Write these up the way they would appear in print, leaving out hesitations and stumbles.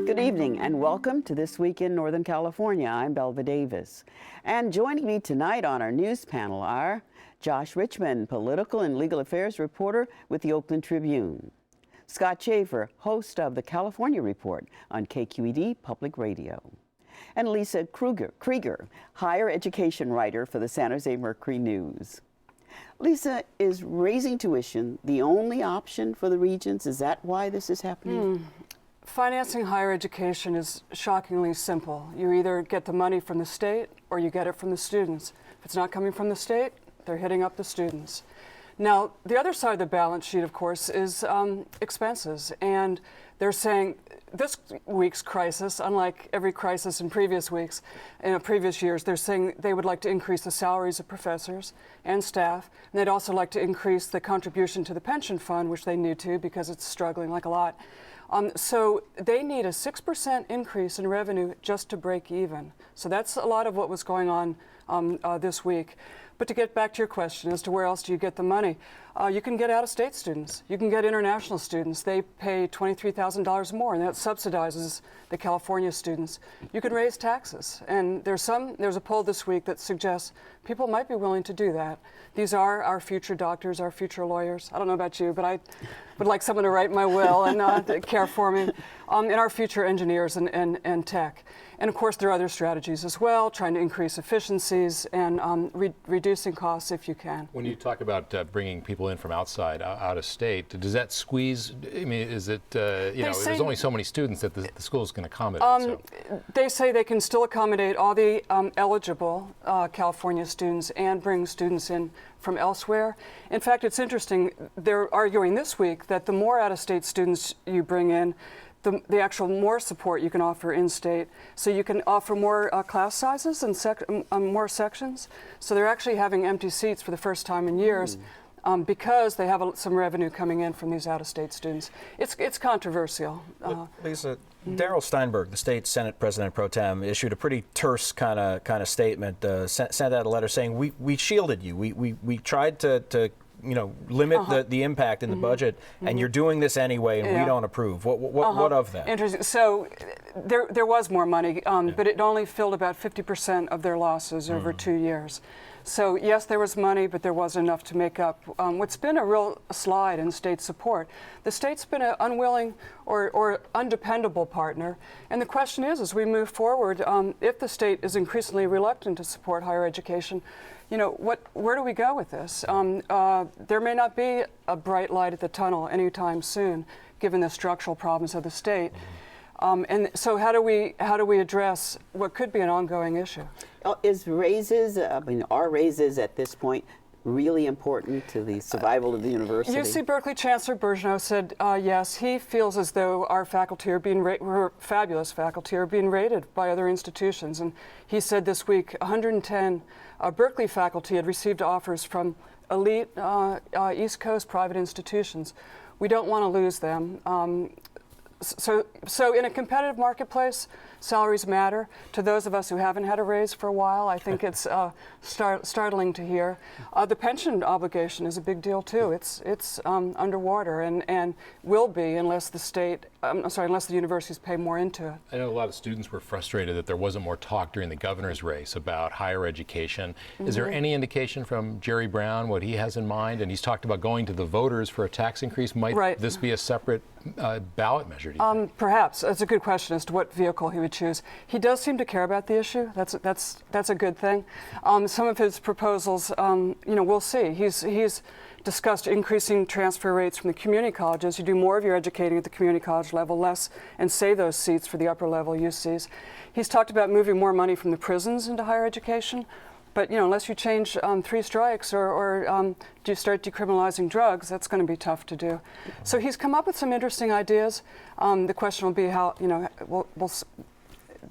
Good evening and welcome to This Week in Northern California. I'm Belva Davis. And joining me tonight on our news panel are Josh Richmond, political and legal affairs reporter with the Oakland Tribune; Scott Schaefer, host of the California Report on KQED Public Radio; and Lisa Krieger, higher education writer for the San Jose Mercury News. Lisa, is raising tuition the only option for the Regents? Is that why this is happening? Financing higher education is shockingly simple. You either get the money from the state or you get it from the students. If it's not coming from the state, they're hitting up the students. Now, the other side of the balance sheet, of course, is expenses. And they're saying this week's crisis, unlike every crisis in previous weeks, in previous years, they're saying they would like to increase the salaries of professors and staff. And they'd also like to increase the contribution to the pension fund, which they need to because it's struggling like a lot. So they need a 6% increase in revenue just to break even. So that's a lot of what was going on this week. But to get back to your question as to where else do you get the money, you can get out-of-state students. You can get international students. They pay $23,000 more, and that subsidizes the California students. You can raise taxes, and there's a poll this week that suggests people might be willing to do that. These are our future doctors, our future lawyers. I don't know about you, but I would like someone to write my will and care for me, and our future engineers and tech. And of course, there are other strategies as well, trying to increase efficiencies and reducing costs if you can. When you talk about bringing people in from outside, out of state, does that squeeze? I mean, is it, there's only so many students that the schools can accommodate. They say they can still accommodate all the eligible California students and bring students in from elsewhere. In fact, it's interesting, they're arguing this week that the more out-of-state students you bring in, the actual more support you can offer in-state. So you can offer more class sizes and more sections. So they're actually having empty seats for the first time in years because they have some revenue coming in from these out-of-state students. It's controversial. Lisa, Darrell Steinberg, the state Senate President pro tem, issued a pretty terse kind of statement, sent out a letter saying, we shielded you. We tried to limit the impact in the budget, and you're doing this anyway, and we don't approve. What of that? Interesting. So there was more money, but it only filled about 50% of their losses over 2 years. So yes, there was money, but there wasn't enough to make up what's been a real slide in state support. The state's been an unwilling or undependable partner, and the question is, as we move forward, if the state is increasingly reluctant to support higher education, where do we go with this? There may not be a bright light at the tunnel anytime soon, given the structural problems of the state. And so how do we address what could be an ongoing issue? Are raises at this point really important to the survival of the university? UC Berkeley Chancellor Bergeneau said yes. He feels as though our faculty are our fabulous faculty are being rated by other institutions. And he said this week 110 Berkeley faculty had received offers from elite East Coast private institutions. We don't want to lose them. So in a competitive marketplace, salaries matter. To those of us who haven't had a raise for a while, I think it's startling to hear. The pension obligation is a big deal too. It's underwater and will be unless unless the universities pay more into it. I know a lot of students were frustrated that there wasn't more talk during the governor's race about higher education. Is there any indication from Jerry Brown what he has in mind? And he's talked about going to the voters for a tax increase. Might this be a separate ballot measure? Perhaps. That's a good question as to what vehicle he would choose. He does seem to care about the issue. That's a good thing. Some of his proposals, we'll see. He's discussed increasing transfer rates from the community colleges. You do more of your educating at the community college level, less, and save those seats for the upper level UCs. He's talked about moving more money from the prisons into higher education. But unless you change 3 strikes or do you start decriminalizing drugs, that's going to be tough to do. So he's come up with some interesting ideas. The question will be how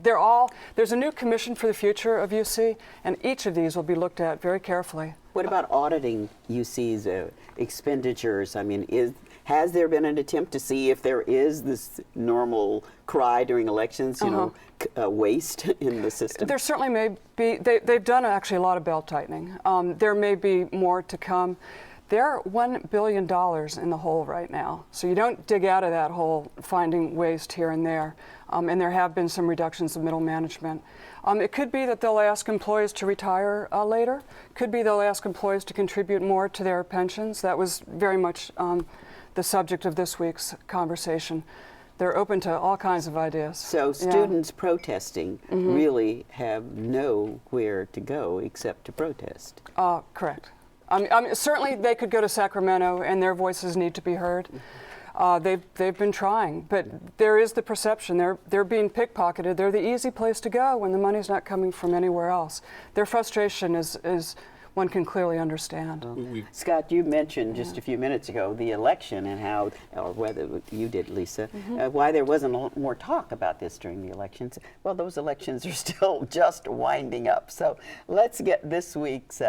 there's a new commission for the future of UC, and each of these will be looked at very carefully. What about auditing UC's expenditures? I mean, has there been an attempt to see if there is this normal cry during elections, waste in the system? There certainly may be. They've done actually a lot of belt tightening. There may be more to come. they're $1 billion in the hole right now. So you don't dig out of that hole finding waste here and there. And there have been some reductions of middle management. It could be that they'll ask employees to retire later. Could be they'll ask employees to contribute more to their pensions. That was very much the subject of this week's conversation. They're open to all kinds of ideas. So students protesting really have nowhere to go except to protest. Correct. Certainly they could go to Sacramento and their voices need to be heard. They've been trying, but there is the perception they're being pickpocketed. They're the easy place to go when the money's not coming from anywhere else. Their frustration is one can clearly understand. Scott, you mentioned just a few minutes ago the election and how, or whether you did, Lisa, why there wasn't a lot more talk about this during the elections. Well, those elections are still just winding up. So let's get this week's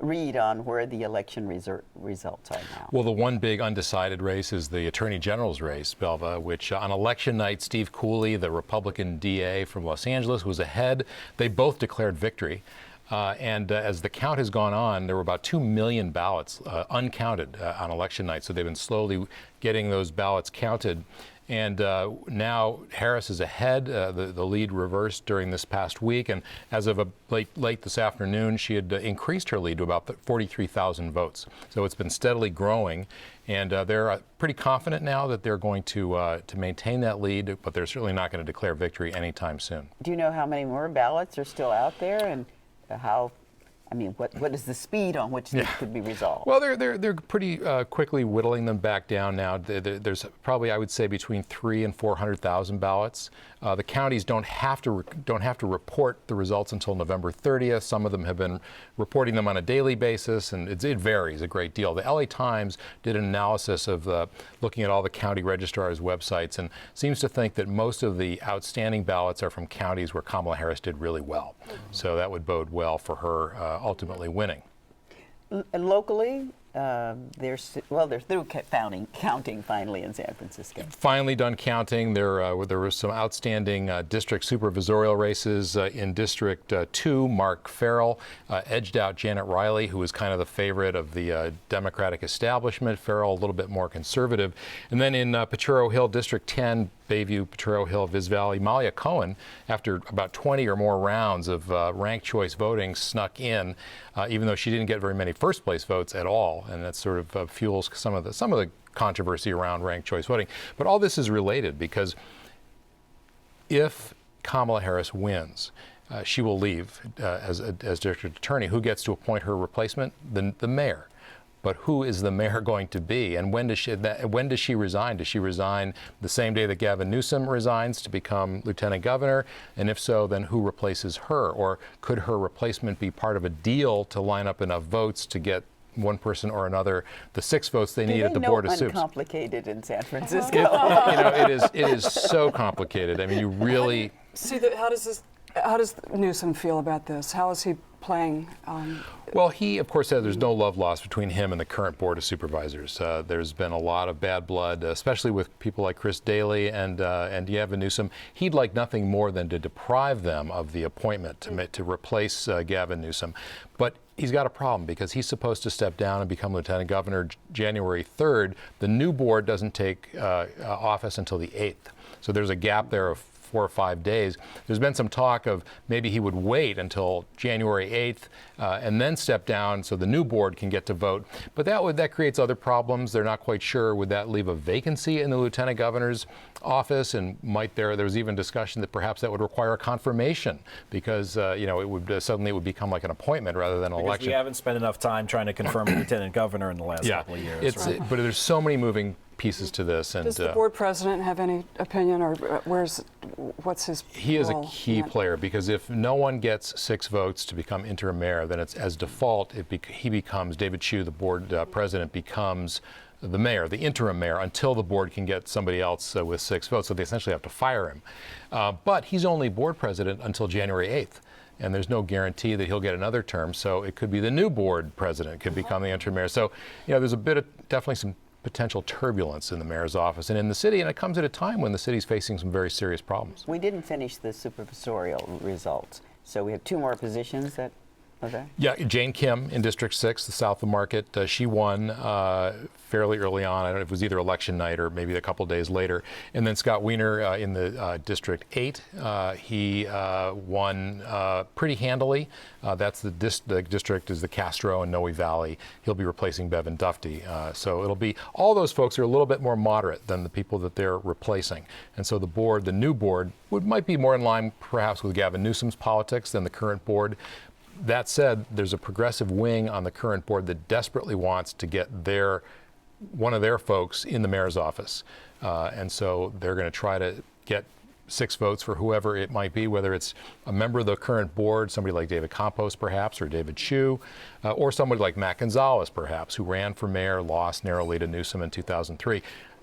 read on where the election results are now. Well, the one big undecided race is the Attorney General's race, Belva, which on election night, Steve Cooley, the Republican DA from Los Angeles, was ahead. They both declared victory. And as the count has gone on, there were about 2 million ballots uncounted on election night. So they've been slowly getting those ballots counted. And now Harris is ahead. The lead reversed during this past week. And as of late this afternoon, she had increased her lead to about 43,000 votes. So it's been steadily growing. And they're pretty confident now that they're going to maintain that lead, but they're certainly not going to declare victory anytime soon. Do you know how many more ballots are still out there, and how, I mean, what is the speed on which this could be resolved? Well, they're pretty quickly whittling them back down now. There's probably, I would say, between 300,000 and 400,000 ballots. The counties don't have to report the results until November 30th. Some of them have been reporting them on a daily basis, and it varies a great deal. The LA Times did an analysis of looking at all the county registrars' websites and seems to think that most of the outstanding ballots are from counties where Kamala Harris did really well. So that would bode well for her ultimately winning. And locally, they're through counting finally in San Francisco. Finally done counting. There were some outstanding district supervisorial races. In District 2, Mark Farrell edged out Janet Riley, who was kind of the favorite of the Democratic establishment. Farrell a little bit more conservative. And then in Potrero Hill, District 10, Bayview, Potrero Hill, Viz Valley, Malia Cohen, after about 20 or more rounds of ranked choice voting, snuck in, even though she didn't get very many first place votes at all, and that sort of fuels some of the controversy around ranked choice voting. But all this is related because if Kamala Harris wins, she will leave as district attorney. Who gets to appoint her replacement? The mayor. But who is the mayor going to be, and when does she resign? Does she resign the same day that Gavin Newsom resigns to become lieutenant governor? And if so, then who replaces her? Or could her replacement be part of a deal to line up enough votes to get one person or another the 6 votes they need at the Board of Soups? Uncomplicated in San Francisco. It is so complicated. I mean, you really see how does Newsom feel about this? How is he playing? Well, he, of course, said there's no love lost between him and the current Board of Supervisors. There's been a lot of bad blood, especially with people like Chris Daley and Gavin Newsom. He'd like nothing more than to deprive them of the appointment to replace Gavin Newsom. But he's got a problem because he's supposed to step down and become lieutenant governor January 3rd. The new board doesn't take office until the 8th. So there's a gap there of 4 or 5 days. There's been some talk of maybe he would wait until January 8th and then step down so the new board can get to vote. But that creates other problems. They're not quite sure. Would that leave a vacancy in the lieutenant governor's office? And there was even discussion that perhaps that would require a confirmation because it would suddenly it would become like an appointment rather than an election. Because we haven't spent enough time trying to confirm a lieutenant governor in the last couple of years. But there's so many moving pieces to this. And does the board president have any opinion, or what's his He is a role key player because if no one gets 6 votes to become interim mayor, then it's as default he becomes, David Chu, the board president, becomes the mayor, the interim mayor, until the board can get somebody else with 6 votes. So they essentially have to fire him. But he's only board president until January 8th. And there's no guarantee that he'll get another term. So it could be the new board president could become the interim mayor. So there's a bit of definitely some potential turbulence in the mayor's office and in the city, and it comes at a time when the city's facing some very serious problems. We didn't finish the supervisorial results, so we have 2 more positions that Okay. Yeah, Jane Kim in District 6, the south of Market, she won fairly early on. I don't know if it was either election night or maybe a couple days later. And then Scott Wiener in the District 8, he won pretty handily. That's the district is the Castro and Noe Valley. He'll be replacing Bevan Dufty. So it'll be, all those folks are a little bit more moderate than the people that they're replacing. And so the board, the new board, might be more in line perhaps with Gavin Newsom's politics than the current board. That said, there's a progressive wing on the current board that desperately wants to get one of their folks in the mayor's office. And so they're going to try to get 6 votes for whoever it might be, whether it's a member of the current board, somebody like David Campos perhaps, or David Chu, or somebody like Matt Gonzalez perhaps, who ran for mayor, lost narrowly to Newsom in 2003.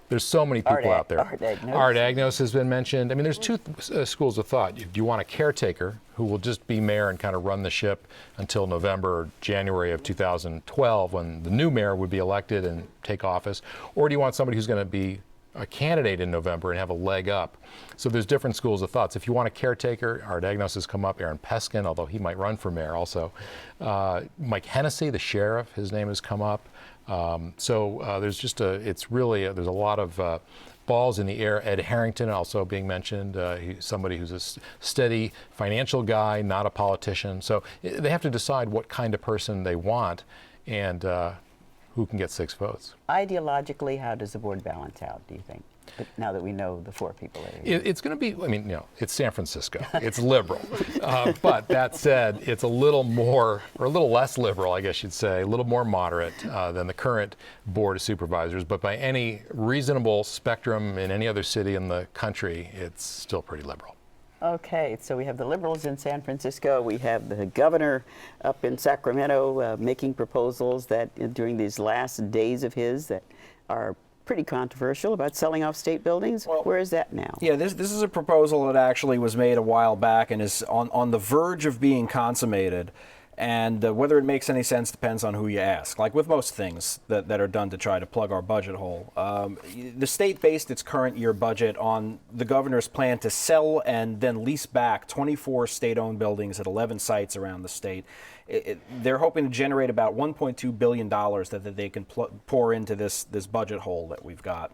There's so many people out there. Art Agnos has been mentioned. I mean, there's 2 schools of thought. Do you want a caretaker who will just be mayor and kind of run the ship until November or January of 2012 when the new mayor would be elected and take office? Or do you want somebody who's going to be a candidate in November and have a leg up? So there's different schools of thoughts. If you want a caretaker, Art Agnos has come up, Aaron Peskin, although he might run for mayor also. Mike Hennessy, the sheriff, his name has come up. There's just there's a lot of balls in the air. Ed Harrington also being mentioned. He's somebody who's a steady financial guy, not a politician. So they have to decide what kind of person they want and who can get 6 votes. Ideologically, how does the board balance out, do you think? But now that we know the 4 people that are here. It's going to be, I mean, it's San Francisco. It's liberal. But that said, it's a little more, or a little less liberal, I guess you'd say, a little more moderate than the current Board of Supervisors. But by any reasonable spectrum in any other city in the country, it's still pretty liberal. Okay, so we have the liberals in San Francisco. We have the governor up in Sacramento making proposals that during these last days of his that are pretty controversial about selling off state buildings. Well, where is that now? Yeah, this is a proposal that actually was made a while back and is on the verge of being consummated. And whether it makes any sense depends on who you ask. Like with most things that are done to try to plug our budget hole. The state based its current year budget on the governor's plan to sell and then lease back 24 state-owned buildings at 11 sites around the state. They're hoping to generate about $1.2 billion that they can pour into this budget hole that we've got.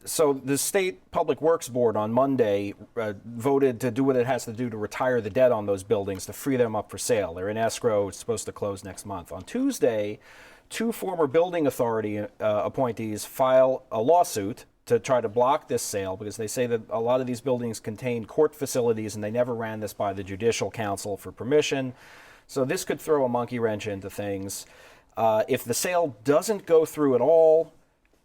So the State Public Works Board on Monday voted to do what it has to do to retire the debt on those buildings, to free them up for sale. They're in escrow. It's supposed to close next month. On Tuesday, 2 former building authority appointees file a lawsuit to try to block this sale because they say that a lot of these buildings contain court facilities and they never ran this by the Judicial Council for permission. So this could throw a monkey wrench into things. If the sale doesn't go through at all,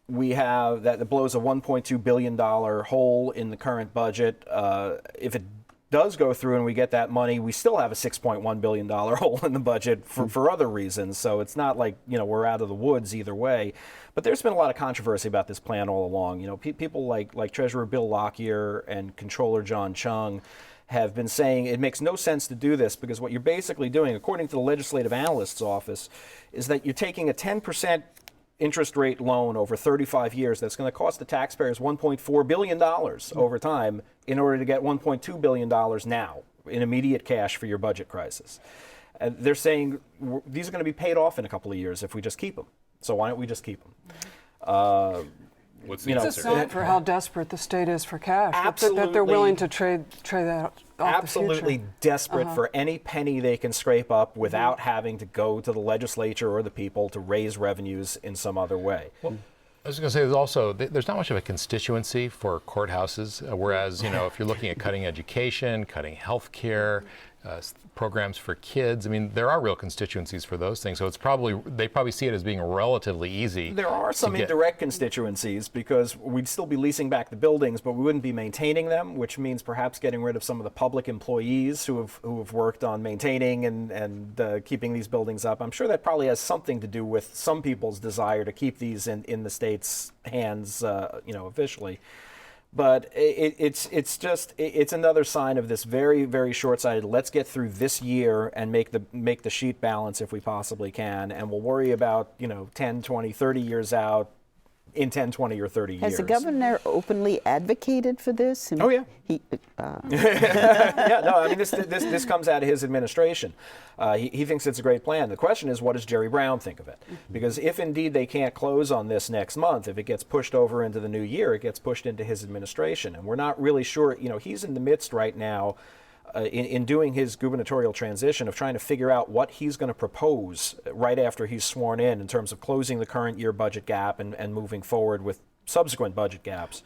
we have that blows a $1.2 billion hole in the current budget. If it does go through and we get that money, we still have a $6.1 billion hole in the budget for other reasons. So it's not like, we're out of the woods either way. But there's been a lot of controversy about this plan all along. People like Treasurer Bill Lockyer and Controller John Chung have been saying it makes no sense to do this because what you're basically doing, according to the Legislative Analyst's Office, is that you're taking a 10% interest rate loan over 35 years that's going to cost the taxpayers $1.4 billion over time in order to get $1.2 billion now in immediate cash for your budget crisis. And they're saying these are going to be paid off in a couple of years if we just keep them. So why don't we just keep them? It's a sign for how desperate the state is for cash. Absolutely. That they're willing to trade that off absolutely the future. Desperate for any penny they can scrape up without having to go to the legislature or the people to raise revenues in some other way. Well, I was going to say there's not much of a constituency for courthouses, whereas if you're looking at cutting education, cutting health care, programs for kids, I mean, there are real constituencies for those things. So they probably see it as being relatively easy. There are some indirect constituencies because we'd still be leasing back the buildings, but we wouldn't be maintaining them, which means perhaps getting rid of some of the public employees who have worked on maintaining and keeping these buildings up. I'm sure that probably has something to do with some people's desire to keep these in the state's hands, officially. But it's another sign of this very, very short-sighted. Let's get through this year and make the sheet balance if we possibly can, and we'll worry about 10, 20, 30 years out in 10, 20, or 30 years. Has the governor openly advocated for this? Oh, yeah. Yeah, no, I mean, this comes out of his administration. He thinks it's a great plan. The question is, what does Jerry Brown think of it? Because if indeed they can't close on this next month, if it gets pushed over into the new year, it gets pushed into his administration. And we're not really sure, he's in the midst right now in doing his gubernatorial transition of trying to figure out what he's going to propose right after he's sworn in terms of closing the current year budget gap and moving forward with subsequent budget gaps.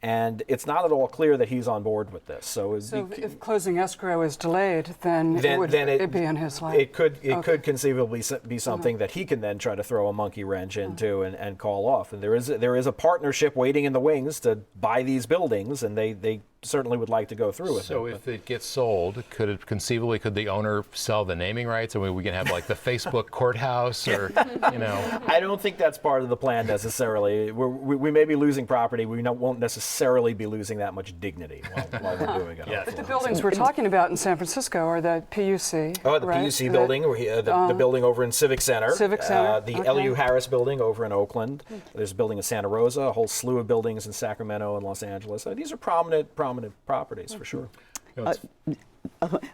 And it's not at all clear that he's on board with this. So if closing escrow is delayed, then it'd be in his lap. It could conceivably be something that he can then try to throw a monkey wrench into and call off. And there is a partnership waiting in the wings to buy these buildings, and they certainly would like to go through with it. So if it gets sold, could the owner sell the naming rights? I mean, we can have like the Facebook courthouse, or I don't think that's part of the plan necessarily. We may be losing property. We won't necessarily be losing that much dignity while we're doing it. But the buildings we're talking about in San Francisco are the PUC. Oh, the PUC building, the building over in Civic Center. The L.U. Harris building over in Oakland. There's a building in Santa Rosa, a whole slew of buildings in Sacramento and Los Angeles. These are prominent properties for sure.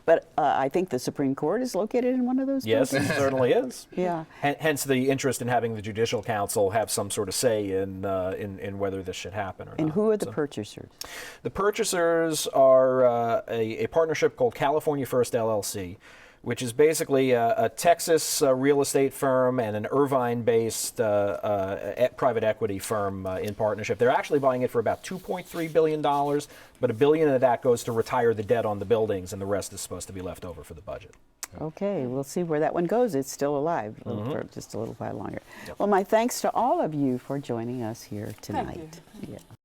But I think the Supreme Court is located in one of those Yes, buildings. it certainly is. Yeah. Hence the interest in having the Judicial Council have some sort of say in whether this should happen or not. And who are the purchasers? The purchasers are a partnership called California First LLC, which is basically a Texas real estate firm and an Irvine-based private equity firm in partnership. They're actually buying it for about $2.3 billion, but $1 billion of that goes to retire the debt on the buildings, and the rest is supposed to be left over for the budget. Okay, we'll see where that one goes. It's still alive for just a little while longer. Well, my thanks to all of you for joining us here tonight. Thank you. Yeah.